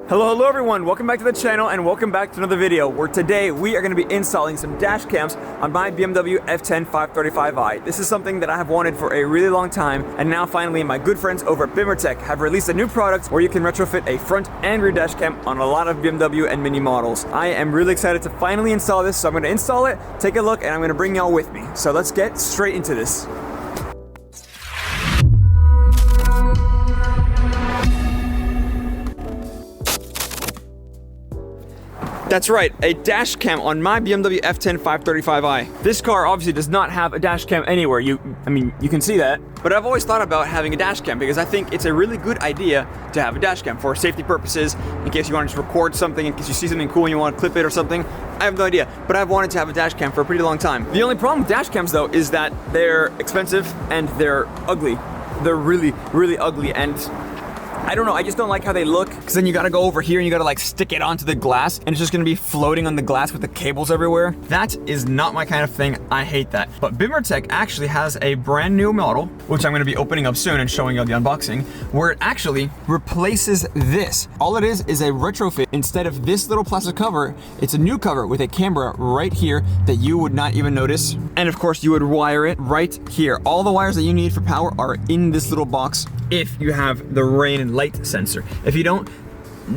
Hello everyone, welcome back to the channel and welcome back to another video where today we are going to be installing some dash cams on my BMW F10 535i. This is something that I have wanted for a really long time, and now finally my good friends over at BimmerTech have released a new product where you can retrofit a front and rear dash cam on a lot of BMW and Mini models. I am really excited to finally install this, so I'm going to install it, take a look, and I'm going to bring y'all with me. So let's get straight into this. That's right, a dash cam on my BMW F10 535i. This car obviously does not have a dash cam anywhere. You can see that. But I've always thought about having a dash cam because I think it's a really good idea to have a dash cam for safety purposes, in case you want to just record something, in case you see something cool and you want to clip it or something. I have no idea, but I've wanted to have a dash cam for a pretty long time. The only problem with dash cams though is that they're expensive and they're ugly. They're really, really ugly, and I don't know, I just don't like how they look, because then you gotta go over here and you gotta like stick it onto the glass and it's just gonna be floating on the glass with the cables everywhere. That is not my kind of thing. I hate that. But BimmerTech actually has a brand new model, which I'm gonna be opening up soon and showing you the unboxing, where it actually replaces this. All it is a retrofit. Instead of this little plastic cover, it's a new cover with a camera right here that you would not even notice. And of course you would wire it right here. All the wires that you need for power are in this little box if you have the rain and light sensor. If you don't,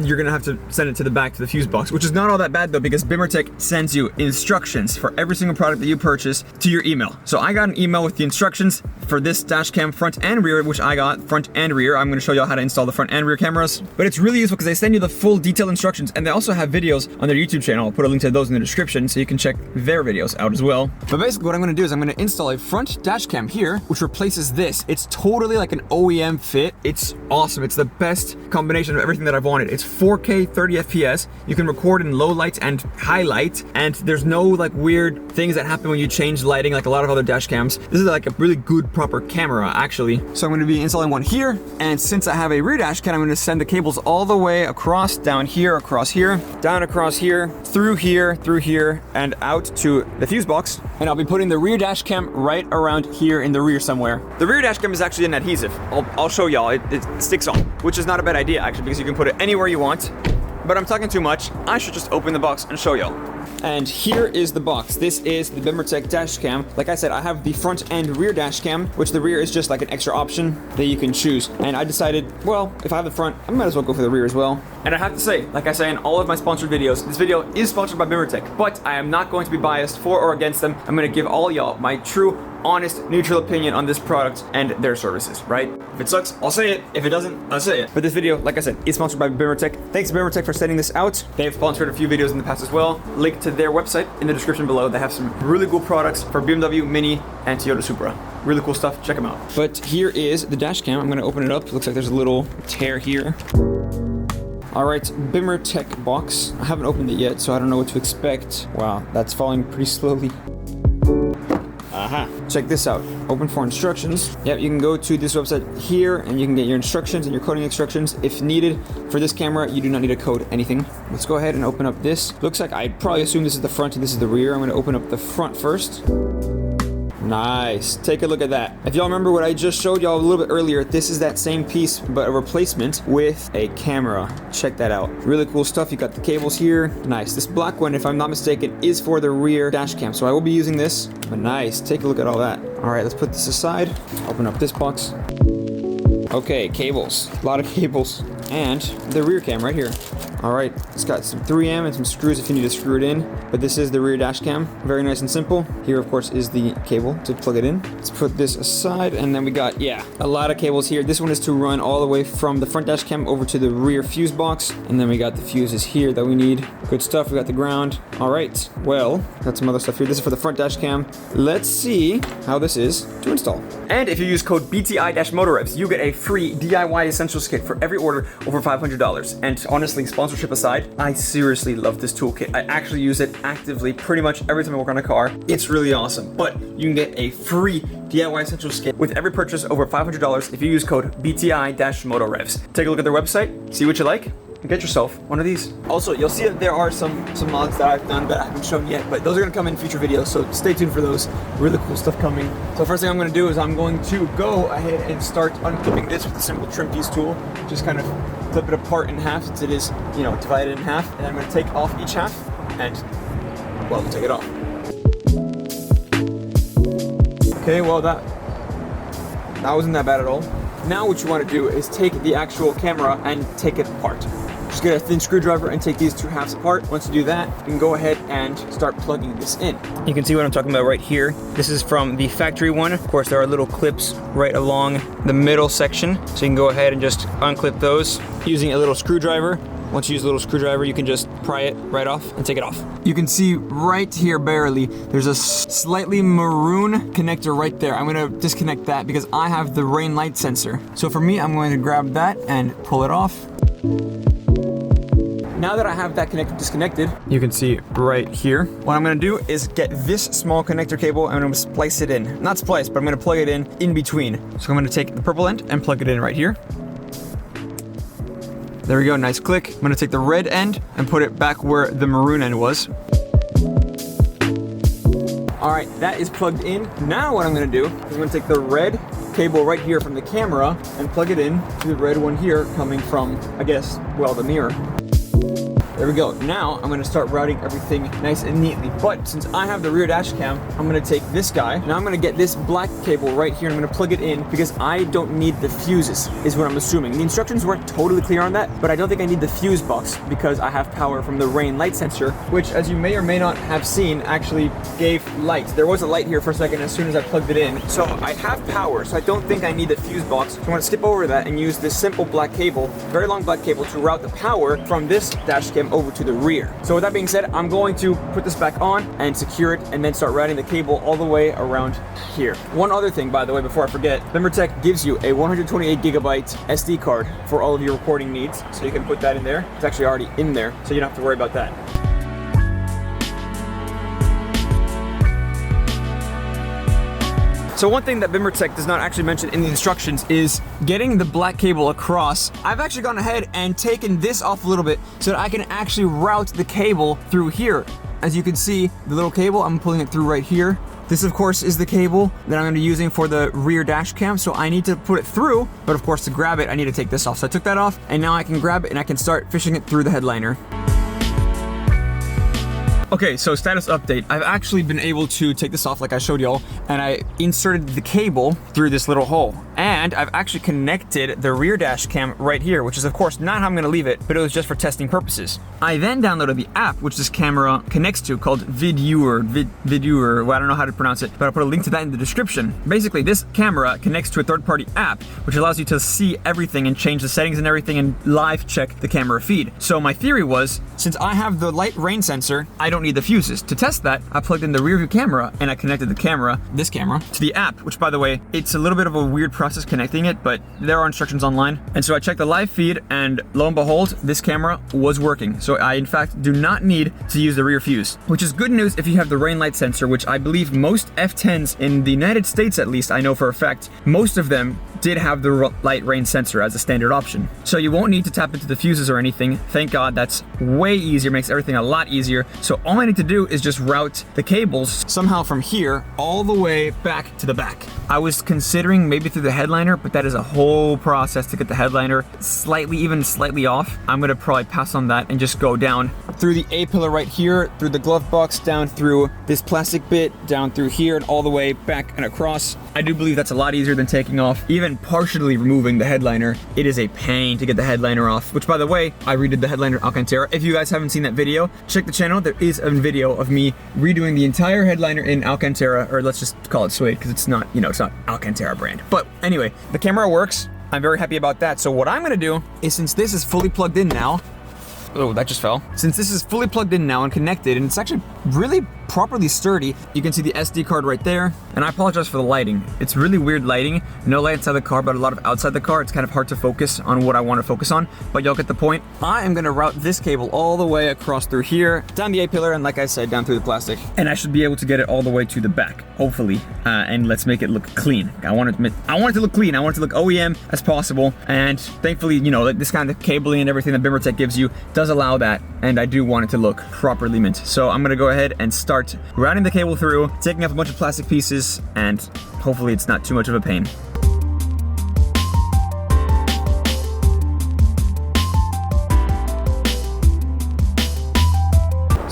you're gonna have to send it to the back to the fuse box, which is not all that bad though, because BimmerTech sends you instructions for every single product that you purchase to your email. So I got an email with the instructions for this dash cam front and rear, which I got front and rear. I'm gonna show y'all how to install the front and rear cameras, but it's really useful because they send you the full detailed instructions, and they also have videos on their YouTube channel. I'll put a link to those in the description so you can check their videos out as well. But basically what I'm gonna do is I'm gonna install a front dash cam here, which replaces this. It's totally like an OEM fit. It's awesome. It's the best combination of everything that I've wanted. It's 4K 30 FPS. You can record in low light and high light, and there's no like weird things that happen when you change lighting like a lot of other dash cams. This is like a really good proper camera actually. So I'm going to be installing one here, and since I have a rear dash cam, I'm going to send the cables all the way across, down here, across here, down across here, through here, and out to the fuse box. And I'll be putting the rear dash cam right around here in the rear somewhere. The rear dash cam is actually an adhesive. I'll show y'all. It sticks on, which is not a bad idea actually, because you can put it anywhere you want. But I'm talking too much. I should just open the box and show y'all. And here is the box. This is the BimmerTech DashCam. Like I said, I have the front and rear dash cam, which the rear is just like an extra option that you can choose. And I decided, well, if I have the front, I might as well go for the rear as well. And I have to say, like I say in all of my sponsored videos, this video is sponsored by BimmerTech, but I am not going to be biased for or against them. I'm going to give all y'all my true, honest, neutral opinion on this product and their services, right? If it sucks, I'll say it. If it doesn't, I'll say it. But this video, like I said, is sponsored by BimmerTech. Thanks to BimmerTech for sending this out. They have sponsored a few videos in the past as well. Link to their website in the description below. They have some really cool products for BMW, Mini, and Toyota Supra. Really cool stuff. Check them out. But here is the dash cam. I'm going to open it up. Looks like there's a little tear here. All right, BimmerTech box. I haven't opened it yet, so I don't know what to expect. Wow, that's falling pretty slowly. Aha. Check this out. Open for instructions. Yep, you can go to this website here and you can get your instructions and your coding instructions. If needed for this camera, you do not need to code anything. Let's go ahead and open up this. Looks like I'd probably assume this is the front and this is the rear. I'm going to open up the front first. Nice. Take a look at that. If y'all remember what I just showed y'all a little bit earlier, this is that same piece, but a replacement with a camera. Check that out. Really cool stuff. You got the cables here. Nice. This black one, if I'm not mistaken, is for the rear dash cam, so I will be using this. But nice. Take a look at all that. All right, let's put this aside. Open up this box. Okay, cables. A lot of cables. And the rear cam right here. All right, it's got some 3M and some screws if you need to screw it in, but this is the rear dash cam. Very nice and simple. Here, of course, is the cable to plug it in. Let's put this aside, and then we got, yeah, a lot of cables here. This one is to run all the way from the front dash cam over to the rear fuse box, and then we got the fuses here that we need. Good stuff. We got the ground. All right, well, got some other stuff here. This is for the front dash cam. Let's see how this is to install. And if you use code BTI-MotoRevs, you get a free DIY essentials kit for every order over $500. And honestly, sponsorship aside, I seriously love this toolkit. I actually use it actively pretty much every time I work on a car. It's really awesome. But you can get a free DIY essentials kit with every purchase over $500 if you use code BTI-MotoRevs. Take a look at their website, see what you like, and get yourself one of these. Also, you'll see that there are some mods that I've done that I haven't shown yet, but those are gonna come in future videos, so stay tuned for those. Really cool stuff coming. So first thing I'm gonna do is I'm going to go ahead and start unclipping this with a simple trim piece tool. Just kind of clip it apart in half since it is, you know, divided in half, and I'm going to take off each half and, well, take it off. Okay, well that wasn't that bad at all. Now what you want to do is take the actual camera and take it apart. Just get a thin screwdriver and take these two halves apart. Once you do that, you can go ahead and start plugging this in. You can see what I'm talking about right here. This is from the factory one. Of course, there are little clips right along the middle section. So you can go ahead and just unclip those using a little screwdriver. Once you use a little screwdriver, you can just pry it right off and take it off. You can see right here, barely, there's a slightly maroon connector right there. I'm gonna disconnect that because I have the rain light sensor. So for me, I'm going to grab that and pull it off. Now that I have that connector disconnected, you can see right here, what I'm gonna do is get this small connector cable and I'm gonna splice it in. Not splice, but I'm gonna plug it in between. So I'm gonna take the purple end and plug it in right here. There we go, nice click. I'm gonna take the red end and put it back where the maroon end was. All right, that is plugged in. Now what I'm gonna do is I'm gonna take the red cable right here from the camera and plug it in to the red one here coming from, I guess, well, the mirror. There we go. Now I'm gonna start routing everything nice and neatly. But since I have the rear dash cam, I'm gonna take this guy. Now I'm gonna get this black cable right here and I'm gonna plug it in because I don't need the fuses, is what I'm assuming. The instructions weren't totally clear on that, but I don't think I need the fuse box because I have power from the rain light sensor, which, as you may or may not have seen, actually gave light. There was a light here for a second as soon as I plugged it in. So I have power, so I don't think I need the fuse box. So I'm gonna skip over that and use this simple black cable, very long black cable, to route the power from this dash cam over to the rear. So with that being said, I'm going to put this back on and secure it and then start routing the cable all the way around here. One other thing, by the way, before I forget, BimmerTech gives you a 128 gigabyte SD card for all of your recording needs. So you can put that in there. It's actually already in there, so you don't have to worry about that. So one thing that BimmerTech does not actually mention in the instructions is getting the black cable across. I've actually gone ahead and taken this off a little bit so that I can actually route the cable through here. As you can see, the little cable, I'm pulling it through right here. This, of course, is the cable that I'm gonna be using for the rear dash cam, so I need to put it through, but of course, to grab it, I need to take this off. So I took that off, and now I can grab it and I can start fishing it through the headliner. Okay, so status update. I've actually been able to take this off like I showed y'all, and I inserted the cable through this little hole. And I've actually connected the rear dash cam right here, which is of course not how I'm gonna leave it, but it was just for testing purposes. I then downloaded the app which this camera connects to called Viidure, well, I don't know how to pronounce it, but I'll put a link to that in the description. Basically, this camera connects to a third-party app, which allows you to see everything and change the settings and everything and live check the camera feed. So my theory was, since I have the light rain sensor, I don't need the fuses. To test that, I plugged in the rear view camera and I connected the camera, this camera, to the app, which, by the way, it's a little bit of a weird process connecting it, but there are instructions online. And so I checked the live feed and lo and behold, this camera was working. So I, in fact, do not need to use the rear fuse, which is good news if you have the rain light sensor, which I believe most F10s in the United States, at least, I know for a fact, most of them did have the light rain sensor as a standard option. So you won't need to tap into the fuses or anything. Thank God, that's way easier, makes everything a lot easier. So all I need to do is just route the cables somehow from here all the way back to the back. I was considering maybe through the headliner, but that is a whole process to get the headliner even slightly off. I'm gonna probably pass on that and just go down through the A-pillar right here, through the glove box, down through this plastic bit, down through here, and all the way back and across. I do believe that's a lot easier than taking off, even partially removing the headliner. It is a pain to get the headliner off, which, by the way, I redid the headliner Alcantara. If you guys haven't seen that video, check the channel. There is a video of me redoing the entire headliner in Alcantara, or let's just call it suede, because it's not, you know, it's not Alcantara brand. But anyway, the camera works. I'm very happy about that. So what I'm gonna do is, since this is fully plugged in now, oh, that just fell. Since this is fully plugged in now and connected, and it's actually really properly sturdy, you can see the SD card right there. And I apologize for the lighting. It's really weird lighting. No light inside the car, but a lot of outside the car. It's kind of hard to focus on what I want to focus on, but y'all get the point. I am gonna route this cable all the way across through here, down the A-pillar, and like I said, down through the plastic. And I should be able to get it all the way to the back, hopefully. And let's make it look clean. I want it to look clean. I want it to look OEM as possible. And thankfully, you know, this kind of cabling and everything that BimmerTech gives you does allow that. And I do want it to look properly mint. So I'm gonna go ahead and start routing the cable through, taking off a bunch of plastic pieces, and hopefully it's not too much of a pain.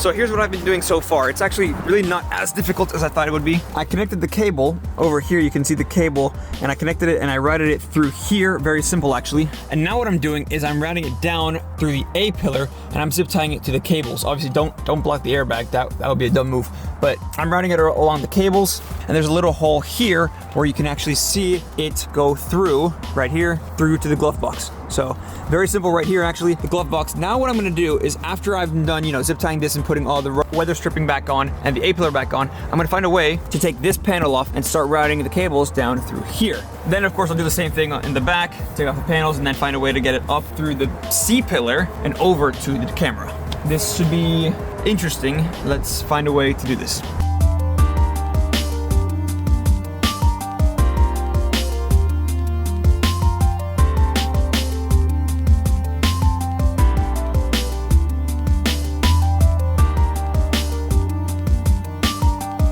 So here's what I've been doing so far. It's actually really not as difficult as I thought it would be. I connected the cable over here. You can see the cable, and I connected it and I routed it through here. Very simple, actually. And now what I'm doing is I'm routing it down through the A pillar, and I'm zip tying it to the cables. Obviously, don't block the airbag. That would be a dumb move. But I'm routing it along the cables, and there's a little hole here where you can actually see it go through, right here, through to the glove box. So very simple right here, actually, the glove box. Now what I'm gonna do is, after I've done, you know, zip tying this and putting all the weather stripping back on and the A pillar back on, I'm gonna find a way to take this panel off and start routing the cables down through here. Then of course I'll do the same thing in the back, take off the panels, and then find a way to get it up through the C pillar and over to the camera. This should be interesting. Let's find a way to do this.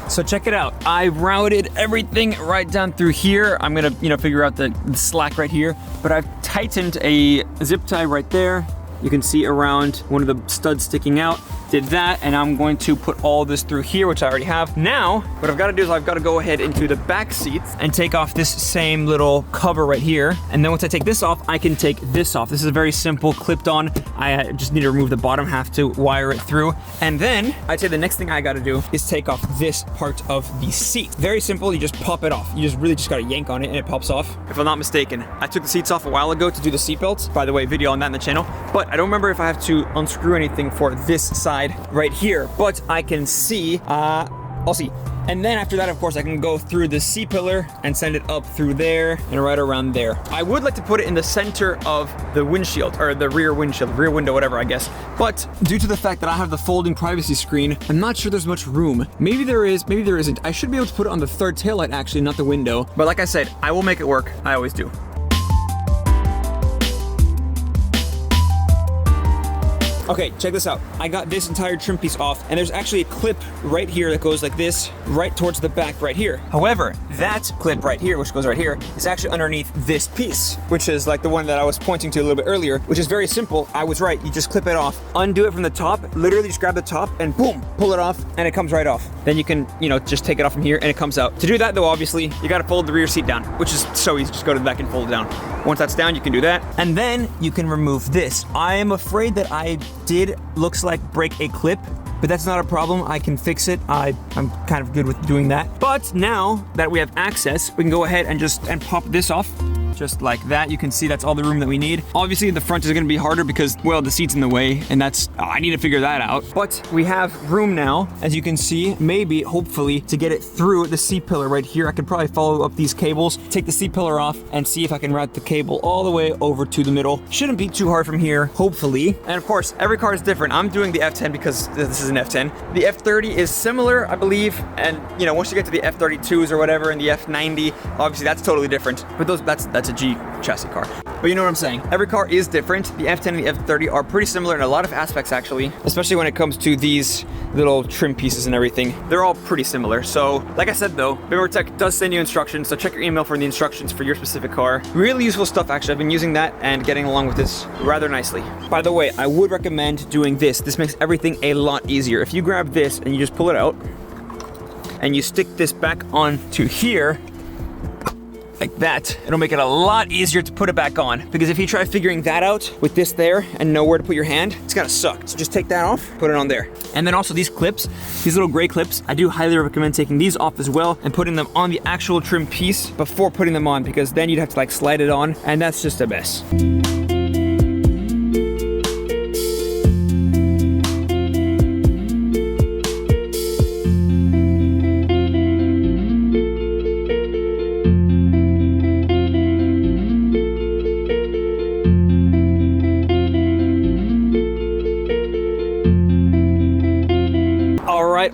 So check it out. I routed everything right down through here. I'm gonna, you know, figure out the slack right here, but I've tightened a zip tie right there. You can see around one of the studs sticking out. Did that, and I'm going to put all this through here, which I already have. Now, what I've got to do is I've got to go ahead into the back seats and take off this same little cover right here. And then once I take this off, I can take this off. This is a very simple clipped on. I just need to remove the bottom half to wire it through. And then I'd say the next thing I got to do is take off this part of the seat. Very simple. You just pop it off. You just really just got to yank on it and it pops off. If I'm not mistaken, I took the seats off a while ago to do the seat belts. By the way, video on that in the channel. But I don't remember if I have to unscrew anything for this side right here, but I can see, I'll see. And then after that, of course, I can go through the C pillar and send it up through there and right around there. I would like to put it in the center of the windshield, or the rear windshield, rear window, whatever, I guess. But due to the fact that I have the folding privacy screen, I'm not sure there's much room. Maybe there is, maybe there isn't. I should be able to put it on the third taillight, actually, not the window. But like I said, I will make it work. I always do. Okay, check this out. I got this entire trim piece off, and there's actually a clip right here that goes like this, right towards the back right here. However, that clip right here, which goes right here, is actually underneath this piece, which is like the one that I was pointing to a little bit earlier, which is very simple. I was right. You just clip it off, undo it from the top, literally just grab the top and boom, pull it off, and it comes right off. Then you can, you know, just take it off from here and it comes out. To do that though, obviously, you gotta fold the rear seat down, which is so easy. Just go to the back and fold it down. Once that's down, you can do that. And then you can remove this. I am afraid that I did, looks like, break a clip, but that's not a problem. I can fix it. I'm kind of good with doing that. But now that we have access, we can go ahead and pop this off. Just like that. You can see that's all the room that we need. Obviously the front is going to be harder because, well, the seat's in the way, and that's, I need to figure that out. But we have room now, as you can see, maybe, hopefully, to get it through the C pillar right here. I could probably follow up these cables, take the C pillar off, and see if I can route the cable all the way over to the middle. Shouldn't be too hard from here, hopefully. And of course, every car is different. I'm doing the F10 because this is an F10. The F30 is similar, I believe, and you know, once you get to the F32s or whatever, and the F90, obviously that's totally different. But that's a G chassis car. But you know what I'm saying. Every car is different. The F10 and the F30 are pretty similar in a lot of aspects, actually, especially when it comes to these little trim pieces and everything. They're all pretty similar. So, like I said though, BimmerTech does send you instructions, so check your email for the instructions for your specific car. Really useful stuff, actually. I've been using that and getting along with this rather nicely. By the way, I would recommend doing this. This makes everything a lot easier. If you grab this and you just pull it out, and you stick this back onto here, like that, it'll make it a lot easier to put it back on. Because if you try figuring that out with this there and know where to put your hand, it's gonna suck. So just take that off, put it on there. And then also these clips, these little gray clips, I do highly recommend taking these off as well and putting them on the actual trim piece before putting them on, because then you'd have to like slide it on, and that's just a mess.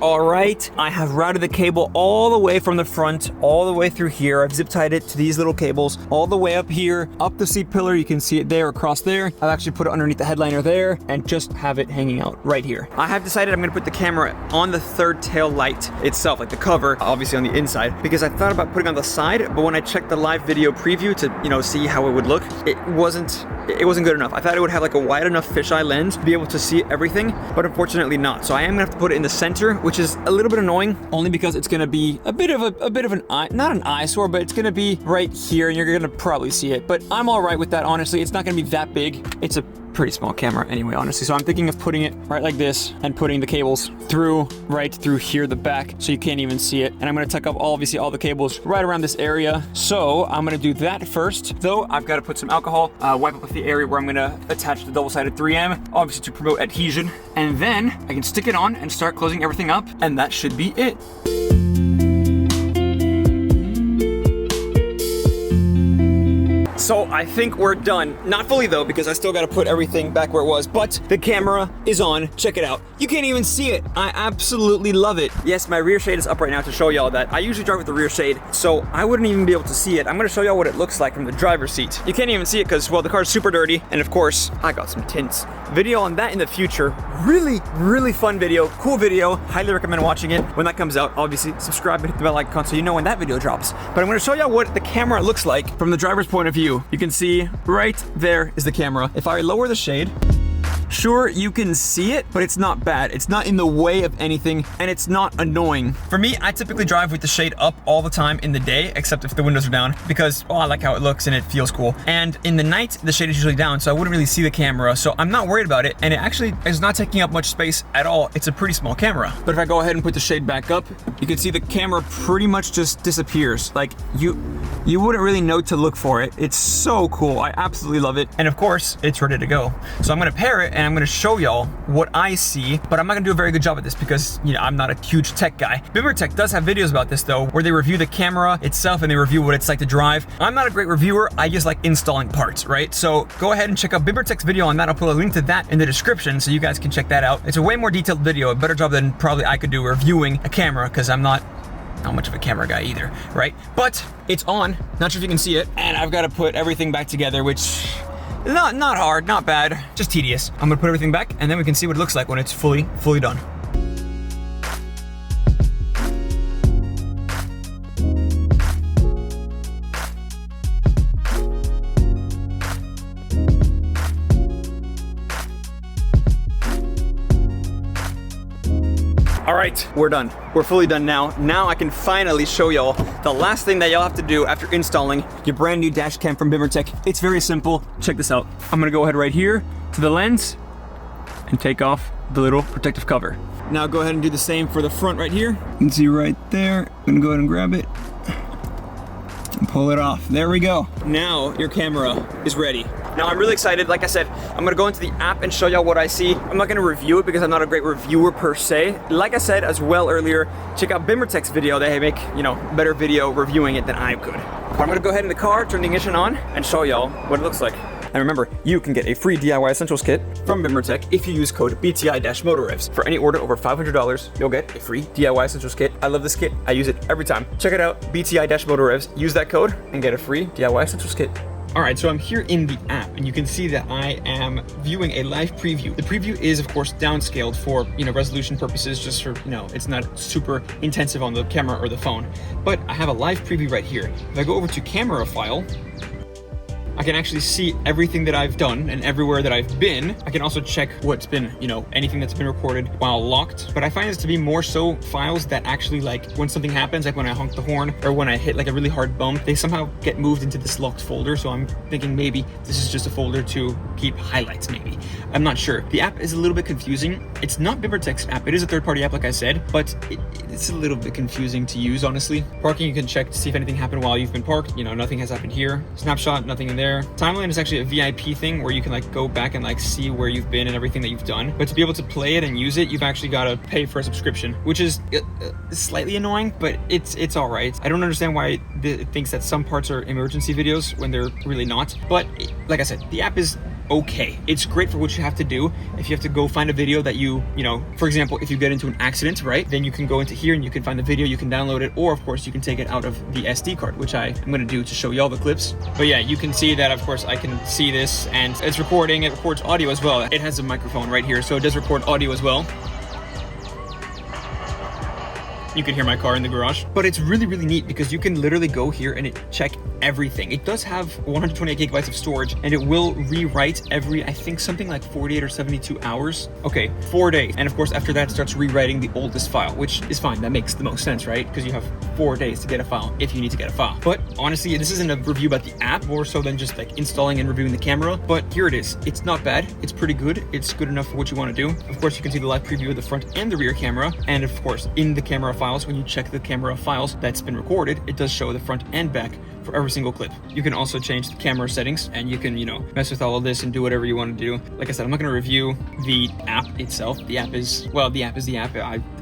All right, I have routed the cable all the way from the front, all the way through here. I've zip tied it to these little cables, all the way up here, up the seat pillar. You can see it there, across there. I've actually put it underneath the headliner there and just have it hanging out right here. I have decided I'm gonna put the camera on the third tail light itself, like the cover, obviously on the inside, because I thought about putting it on the side, but when I checked the live video preview to, you know, see how it would look, it it wasn't good enough. I thought it would have like a wide enough fisheye lens to be able to see everything, but unfortunately not. So I am gonna have to put it in the center, which is a little bit annoying, only because it's gonna be a bit of an eye, not an eyesore, but it's gonna be right here and you're gonna probably see it. But I'm all right with that, honestly. It's not gonna be that big. It's a pretty small camera anyway, honestly. So I'm thinking of putting it right like this and putting the cables right through here, the back, so you can't even see it. And I'm gonna tuck up obviously all the cables right around this area. So I'm gonna do that first, though I've got to put some alcohol, wipe up the area where I'm gonna attach the double-sided 3M, obviously to promote adhesion. And then I can stick it on and start closing everything up, and that should be it. So I think we're done. Not fully though, because I still gotta put everything back where it was, but the camera is on. Check it out. You can't even see it. I absolutely love it. Yes, my rear shade is up right now to show y'all that. I usually drive with the rear shade, so I wouldn't even be able to see it. I'm gonna show y'all what it looks like from the driver's seat. You can't even see it because, well, the car's super dirty, and of course, I got some tints. Video on that in the future. Really, really fun video, cool video. Highly recommend watching it when that comes out. Obviously, subscribe and hit the bell icon so you know when that video drops. But I'm gonna show y'all what the camera looks like from the driver's point of view. You can see right there is the camera. If I lower the shade, sure, you can see it, but it's not bad. It's not in the way of anything, and it's not annoying. For me, I typically drive with the shade up all the time in the day, except if the windows are down, because, oh, I like how it looks and it feels cool. And in the night, the shade is usually down, so I wouldn't really see the camera, so I'm not worried about it, and it actually is not taking up much space at all. It's a pretty small camera. But if I go ahead and put the shade back up, you can see the camera pretty much just disappears. Like, you wouldn't really know to look for it. It's so cool. I absolutely love it. And of course, it's ready to go. So I'm gonna pair it and I'm gonna show y'all what I see, but I'm not gonna do a very good job at this because, you know, I'm not a huge tech guy. BimmerTech does have videos about this though, where they review the camera itself and they review what it's like to drive. I'm not a great reviewer. I just like installing parts, right? So go ahead and check out BimmerTech's video on that. I'll put a link to that in the description so you guys can check that out. It's a way more detailed video, a better job than probably I could do reviewing a camera because I'm not much of a camera guy either, right? But it's on, not sure if you can see it, and I've got to put everything back together, which not hard, not bad, just tedious. I'm gonna put everything back and then we can see what it looks like when it's fully done. All right, we're done. We're fully done now. Now I can finally show y'all the last thing that y'all have to do after installing your brand new dash cam from BimmerTech. It's very simple. Check this out. I'm gonna go ahead right here to the lens and take off the little protective cover. Now go ahead and do the same for the front right here. You can see right there. I'm gonna go ahead and grab it and pull it off. There we go. Now your camera is ready. Now I'm really excited. Like I said, I'm gonna go into the app and show y'all what I see. I'm not gonna review it because I'm not a great reviewer per se. Like I said as well earlier, check out BimmerTech's video. They make, you know, better video reviewing it than I could. But I'm gonna go ahead in the car, turn the ignition on, and show y'all what it looks like. And remember, you can get a free DIY Essentials Kit from BimmerTech if you use code BTI-MotoRevs. For any order over $500, you'll get a free DIY Essentials Kit. I love this kit. I use it every time. Check it out, BTI-MotoRevs. Use that code and get a free DIY Essentials Kit. All right, so I'm here in the app and you can see that I am viewing a live preview. The preview is of course downscaled for, you know, resolution purposes, just for, you know, it's not super intensive on the camera or the phone, but I have a live preview right here. If I go over to camera file, I can actually see everything that I've done and everywhere that I've been. I can also check what's been, you know, anything that's been recorded while locked. But I find this to be more so files that actually, like, when something happens, like when I honk the horn or when I hit like a really hard bump, they somehow get moved into this locked folder. So I'm thinking maybe this is just a folder to keep highlights, maybe. I'm not sure. The app is a little bit confusing. It's not BimmerTech's app. It is a third-party app, like I said, but it's a little bit confusing to use, honestly. Parking, you can check to see if anything happened while you've been parked. You know, nothing has happened here. Snapshot, nothing in there. Timeline is actually a VIP thing where you can like go back and like see where you've been and everything that you've done. But to be able to play it and use it, you've actually got to pay for a subscription, which is slightly annoying, but it's all right. I don't understand why it thinks that some parts are emergency videos when they're really not. But like I said, the app is okay. It's great for what you have to do. If you have to go find a video that you know, for example, if you get into an accident, right, then you can go into here and you can find the video, you can download it, or of course you can take it out of the SD card, which I am going to do to show you all the clips. But yeah, you can see that of course I can see this and it's recording. It records audio as well. It has a microphone right here, so it does record audio as well. You can hear my car in the garage. But it's really, really neat because you can literally go here and check everything. It does have 128 gigabytes of storage, and it will rewrite every, I think, something like 48 or 72 hours. Okay, 4 days. And of course, after that, it starts rewriting the oldest file, which is fine. That makes the most sense, right? Because you have 4 days to get a file if you need to get a file. But honestly, this isn't a review about the app, more so than just like installing and reviewing the camera. But here it is. It's not bad. It's pretty good. It's good enough for what you want to do. Of course, you can see the live preview of the front and the rear camera. And of course, in the camera files, when you check the camera files that's been recorded, it does show the front and back for every single clip. You can also change the camera settings, and you can, you know, mess with all of this and do whatever you want to do. Like I said, I'm not going to review the app itself. The app is, well, the app is the app.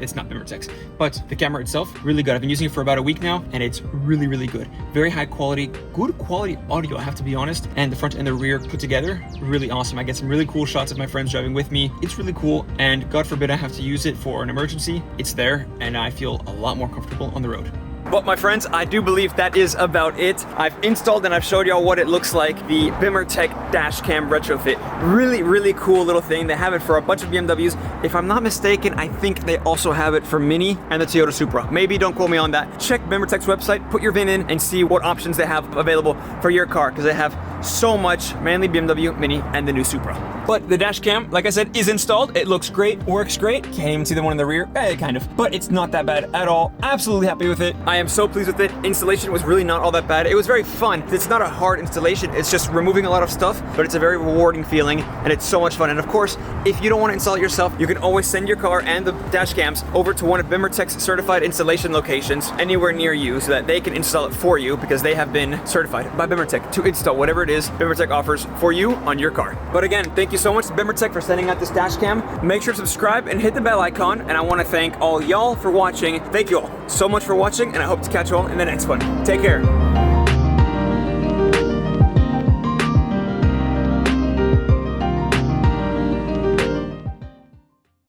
It's not BimmerTech's, but the camera itself, really good. I've been using it for about a week now, and it's really, really good. Very high quality, good quality audio, I have to be honest. And the front and the rear put together, really awesome. I get some really cool shots of my friends driving with me. It's really cool, and God forbid I have to use it for an emergency. It's there, and I feel a lot more comfortable on the road. But my friends, I do believe that is about it. I've installed and I've showed y'all what it looks like, the BimmerTech DASHCAM retrofit. Really, really cool little thing. They have it for a bunch of BMWs. If I'm not mistaken, I think they also have it for Mini and the Toyota Supra. Maybe, don't quote me on that. Check BimmerTech's website, put your VIN in, and see what options they have available for your car, because they have so much, mainly BMW, Mini, and the new Supra. But the dash cam, like I said, is installed. It looks great, works great. Can't even see the one in the rear, kind of. But it's not that bad at all. Absolutely happy with it. I am so pleased with it. Installation was really not all that bad. It was very fun. It's not a hard installation. It's just removing a lot of stuff, but it's a very rewarding feeling, and it's so much fun. And of course, if you don't want to install it yourself, you can always send your car and the dash cams over to one of BimmerTech's certified installation locations anywhere near you so that they can install it for you, because they have been certified by BimmerTech to install whatever it is BimmerTech offers for you on your car. But again, thank you so much to BimmerTech for sending out this dash cam. Make sure to subscribe and hit the bell icon, and I want to thank all y'all for watching. Thank you all so much for watching, and I hope to catch you all in the next one. Take care.